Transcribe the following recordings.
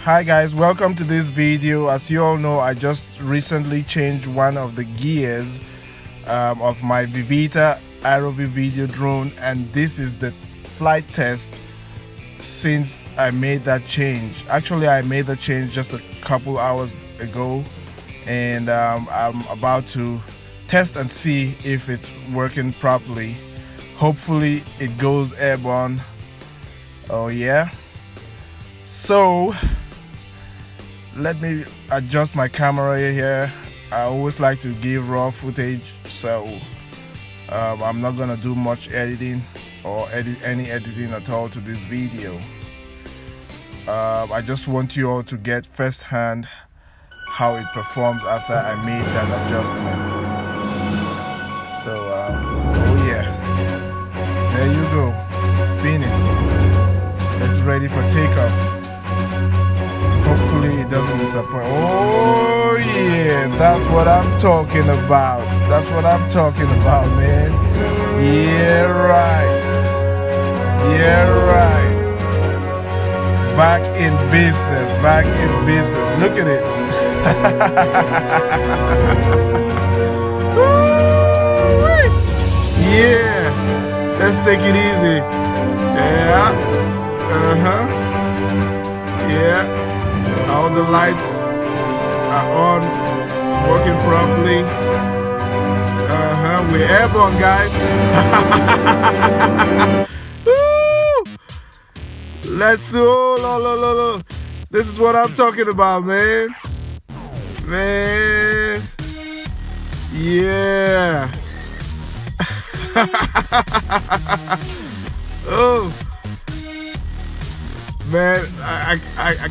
Hi guys, welcome to this video. As you all know, I just recently changed one of the gears of my VIVITAR AEROVIEW video drone, and this is the flight test since I made that change. Actually, I made the change just a couple hours ago, and I'm about to test and see if it's working properly. Hopefully it goes airborne. Oh yeah. So let me adjust my camera here. I always like to give raw footage, so I'm not gonna do much editing or any editing at all to this video. I just want you all to get firsthand how it performs after I made that adjustment. So oh yeah, there you go, spinning. It's ready for takeoff. Hopefully it doesn't disappoint. Oh yeah, that's what I'm talking about. That's what I'm talking about, man. Yeah, right. Yeah, right. Back in business. Back in business. Look at it. Yeah. Let's take it easy. Yeah. Yeah. All the lights are on, working properly. We're airborne, guys. Let's go. This is what I'm talking about, man. Man. Yeah. Oh. Man, I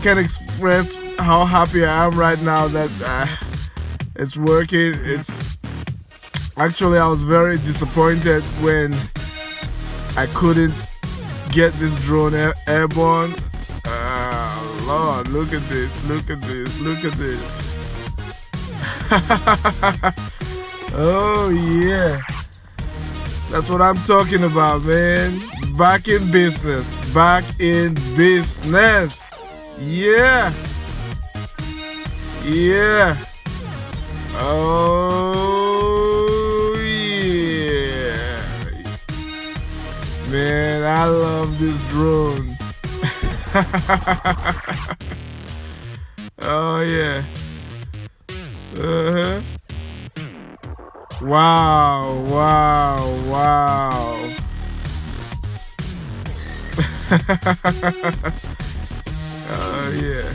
can't express how happy I am right now that it's working. It's actually, I was very disappointed when I couldn't get this drone airborne. Lord, look at this, look at this, look at this. Oh yeah, that's what I'm talking about, man. Back in business, back in business. Yeah. Yeah. Oh yeah. Man, I love this drone. Oh yeah. Wow, wow, wow. Oh yeah.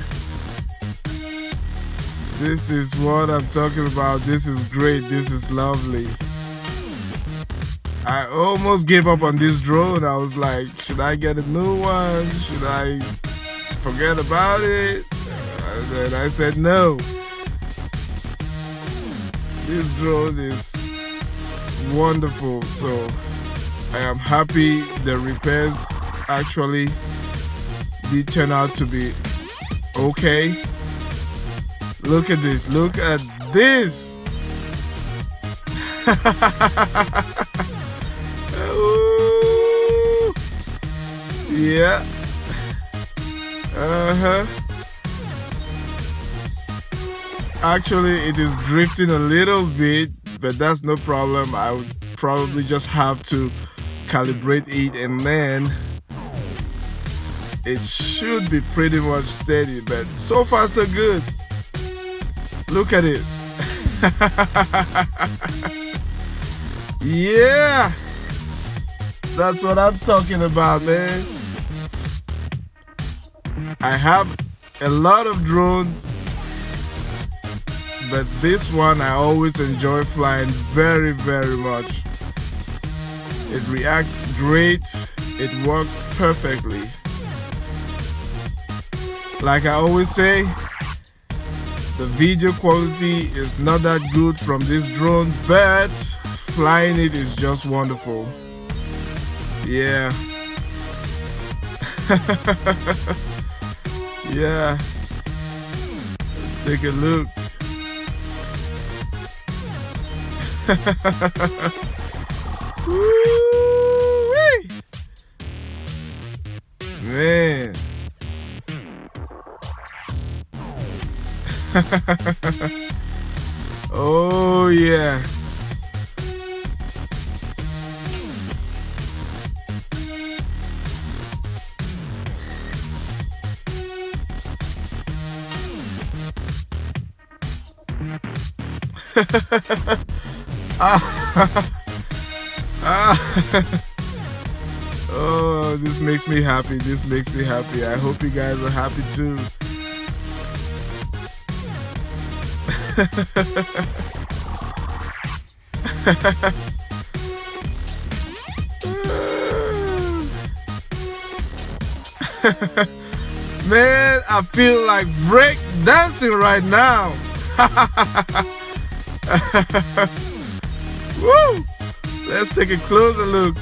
This is what I'm talking about. This is great. This is lovely. I almost gave up on this drone. I was like, should I get a new one? Should I forget about it? And then I said no. This drone is wonderful. So I am happy the repairs actually did turn out to be okay. Look at this, look at this. Ooh. Yeah. Actually, it is drifting a little bit, but that's no problem. I would probably just have to calibrate it, and then it should be pretty much steady. But so far so good. Look at it. Yeah. That's what I'm talking about, man. I have a lot of drones, but this one I always enjoy flying very, very much. It reacts great. It works perfectly. Like I always say, the video quality is not that good from this drone, but flying it is just wonderful. Yeah. Yeah. Let's take a look. Woo-wee. Man. Oh yeah. Oh, this makes me happy. This makes me happy. I hope you guys are happy too. Man, I feel like break dancing right now. Woo! Let's take a closer look.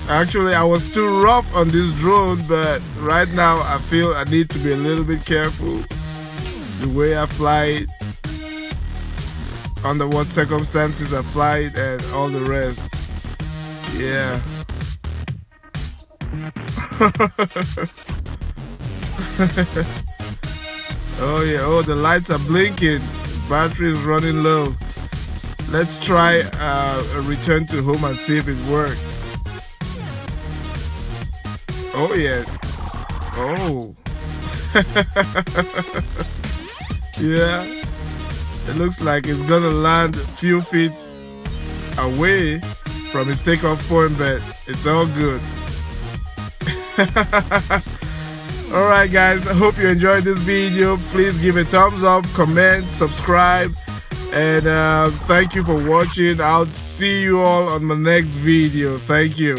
Actually, I was too rough on this drone, but right now I feel I need to be a little bit careful the way I fly it, under what circumstances I fly it, and all the rest. Yeah. Oh yeah, oh, the lights are blinking, battery is running low. Let's try a return to home and see if it works. Oh yeah. Oh. Yeah. It looks like it's gonna land a few feet away from its takeoff point, but it's all good. Alright guys, I hope you enjoyed this video. Please give a thumbs up, comment, subscribe, and thank you for watching. I'll see you all on my next video. Thank you.